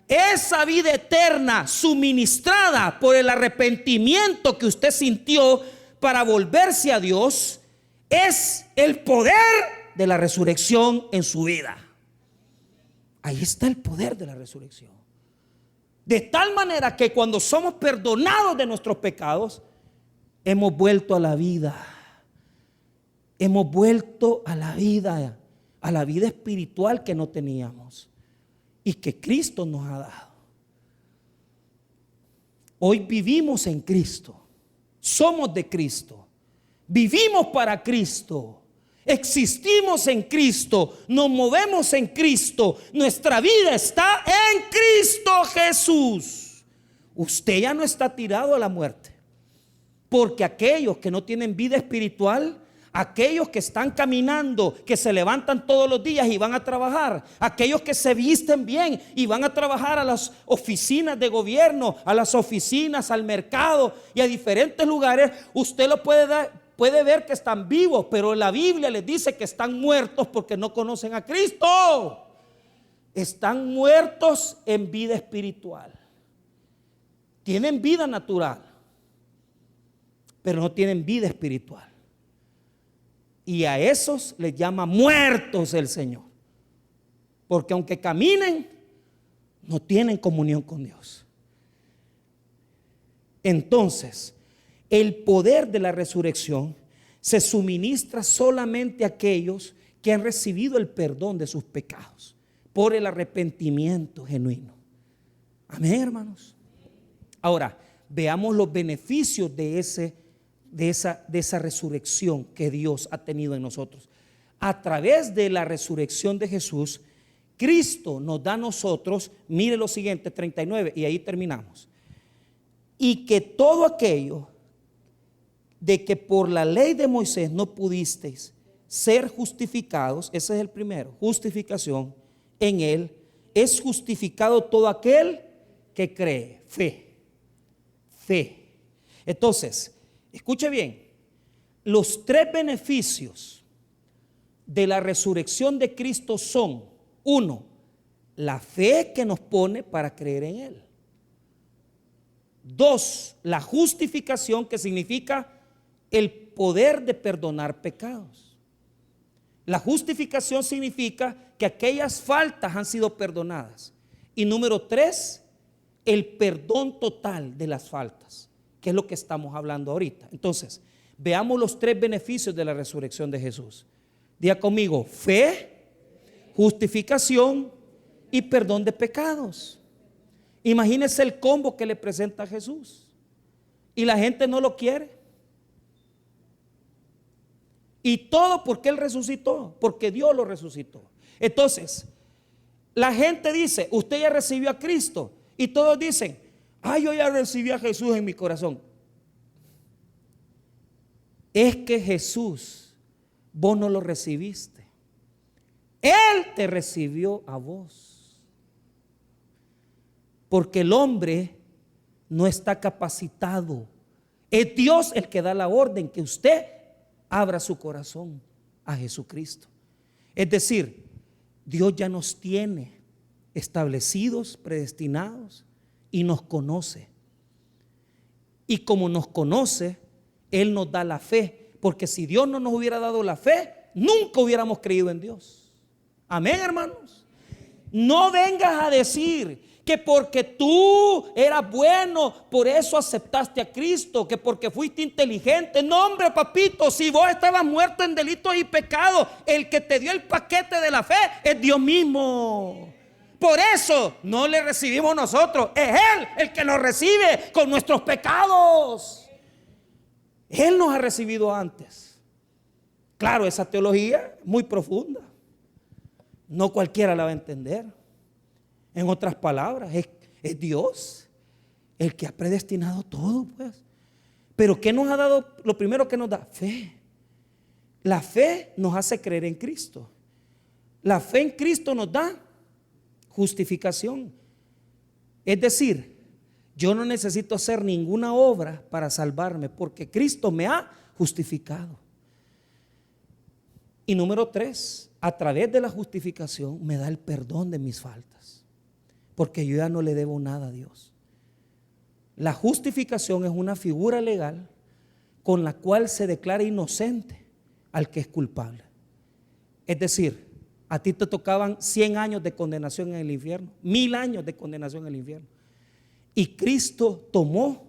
Esa vida eterna suministrada por el arrepentimiento que usted sintió para volverse a Dios es el poder de la resurrección en su vida. Ahí está el poder de la resurrección. De tal manera que cuando somos perdonados de nuestros pecados, hemos vuelto a la vida. Hemos vuelto a la vida espiritual que no teníamos y que Cristo nos ha dado. Hoy vivimos en Cristo, somos de Cristo, vivimos para Cristo, existimos en Cristo, nos movemos en Cristo, nuestra vida está en Cristo Jesús. Usted ya no está tirado a la muerte, porque aquellos que no tienen vida espiritual, aquellos que están caminando, que se levantan todos los días y van a trabajar, aquellos que se visten bien y van a trabajar a las oficinas de gobierno, a las oficinas, al mercado y a diferentes lugares, usted lo puede ver que están vivos, pero la Biblia les dice que están muertos porque no conocen a Cristo. Están muertos en vida espiritual. Tienen vida natural, pero no tienen vida espiritual. Y a esos les llama muertos el Señor, porque aunque caminen, no tienen comunión con Dios. Entonces, el poder de la resurrección se suministra solamente a aquellos que han recibido el perdón de sus pecados por el arrepentimiento genuino. Amén, hermanos. Ahora, veamos los beneficios de esa resurrección que Dios ha tenido en nosotros. A través de la resurrección de Jesús, Cristo nos da a nosotros, mire lo siguiente, 39, y ahí terminamos. Y que todo aquello de que por la ley de Moisés no pudisteis ser justificados, ese es el primero, justificación, en él es justificado todo aquel que cree, fe. Entonces, escuche bien, los tres beneficios de la resurrección de Cristo son: uno, la fe que nos pone para creer en él. Dos, la justificación, que significa el poder de perdonar pecados. La justificación significa que aquellas faltas han sido perdonadas. Y número tres, el perdón total de las faltas, que es lo que estamos hablando ahorita. Entonces, veamos los tres beneficios de la resurrección de Jesús. Diga conmigo: fe, justificación y perdón de pecados. Imagínense el combo que le presenta a Jesús. Y la gente no lo quiere. Y todo porque Él resucitó, porque Dios lo resucitó. Entonces, la gente dice: usted ya recibió a Cristo. Y todos dicen: yo ya recibí a Jesús en mi corazón. Es que Jesús, vos no lo recibiste. Él te recibió a vos. Porque el hombre no está capacitado. Es Dios el que da la orden que usted abra su corazón a Jesucristo. Es decir, Dios ya nos tiene establecidos, predestinados, y nos conoce. Y como nos conoce, Él nos da la fe. Porque si Dios no nos hubiera dado la fe, nunca hubiéramos creído en Dios. Amén, hermanos. No vengas a decir que porque tú eras bueno, por eso aceptaste a Cristo, que porque fuiste inteligente. No, hombre, papito, si vos estabas muerto en delitos y pecados, el que te dio el paquete de la fe es Dios mismo. Por eso no le recibimos nosotros, es Él el que nos recibe con nuestros pecados. Él nos ha recibido antes. Claro, esa teología es muy profunda. No cualquiera la va a entender. En otras palabras, es Dios el que ha predestinado todo, pues. Pero ¿qué nos ha dado? Lo primero que nos da, fe. La fe nos hace creer en Cristo. La fe en Cristo nos da justificación. Es decir, yo no necesito hacer ninguna obra para salvarme, porque Cristo me ha justificado. Y número tres, a través de la justificación me da el perdón de mis faltas, porque yo ya no le debo nada a Dios. La justificación es una figura legal con la cual se declara inocente al que es culpable. Es decir, a ti te tocaban 100 años de condenación en el infierno, 1000 años de condenación en el infierno. Y Cristo tomó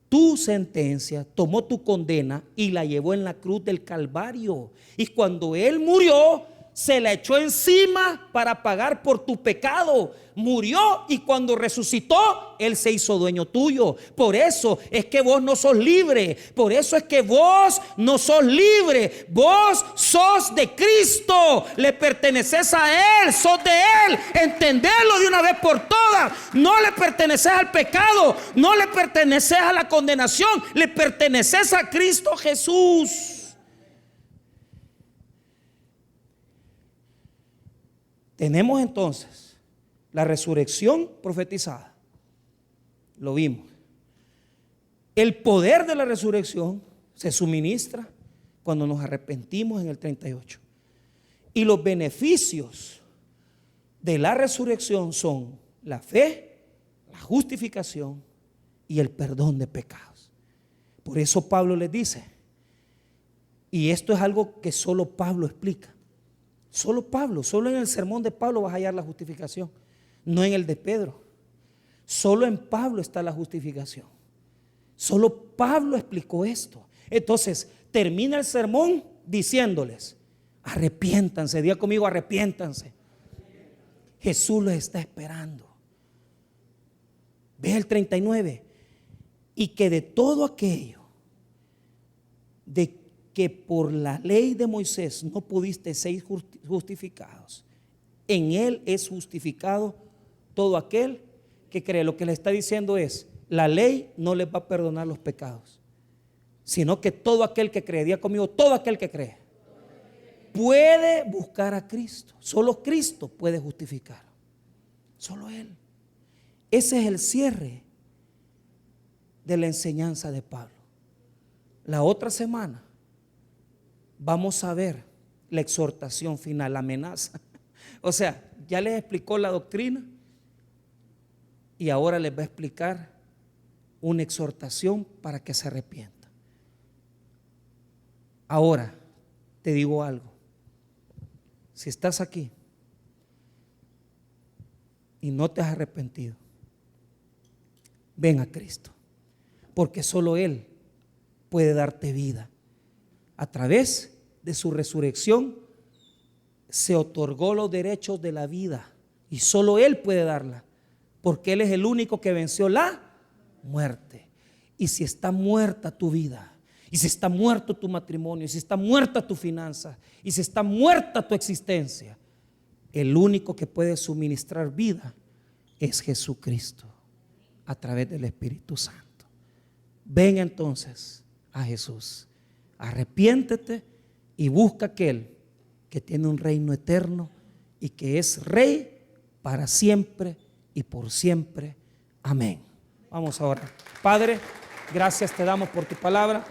tu sentencia, tomó tu condena y la llevó en la cruz del Calvario. Y cuando Él murió, se la echó encima para pagar por tu pecado. Murió, y cuando resucitó, Él se hizo dueño tuyo. Por eso es que vos no sos libre. Por eso es que vos no sos libre. Vos sos de Cristo. Le perteneces a Él, sos de Él. Entenderlo de una vez por todas. No le perteneces al pecado, no le perteneces a la condenación, le perteneces a Cristo Jesús. Tenemos entonces la resurrección profetizada. Lo vimos. El poder de la resurrección se suministra cuando nos arrepentimos en el 38. Y los beneficios de la resurrección son la fe, la justificación y el perdón de pecados. Por eso Pablo les dice, y esto es algo que solo Pablo explica. Solo Pablo, solo en el sermón de Pablo vas a hallar la justificación, no en el de Pedro. Solo en Pablo está la justificación. Solo Pablo explicó esto. Entonces termina el sermón diciéndoles: arrepiéntanse. Diga conmigo: arrepiéntanse. Jesús los está esperando. Ve el 39. Y que de todo aquello de que por la ley de Moisés no pudiste ser justificados, En Él es justificado todo aquel que cree. Lo que le está diciendo es, la ley no les va a perdonar los pecados, sino que todo aquel que cree, diga conmigo, todo aquel que cree, puede buscar a Cristo. Solo Cristo puede justificar. Solo Él. Ese es el cierre de la enseñanza de Pablo. La otra semana vamos a ver la exhortación final, la amenaza. O sea, ya les explicó la doctrina y ahora les va a explicar una exhortación para que se arrepientan. Ahora te digo algo. Si estás aquí y no te has arrepentido, ven a Cristo, porque solo Él puede darte vida. A través de su resurrección se otorgó los derechos de la vida y solo Él puede darla, porque Él es el único que venció la muerte. Y si está muerta tu vida, y si está muerto tu matrimonio, y si está muerta tu finanza, y si está muerta tu existencia, el único que puede suministrar vida es Jesucristo a través del Espíritu Santo. Ven entonces a Jesús, arrepiéntete y busca aquel que tiene un reino eterno y que es Rey para siempre y por siempre. Amén. Vamos ahora. Padre, gracias te damos por tu palabra.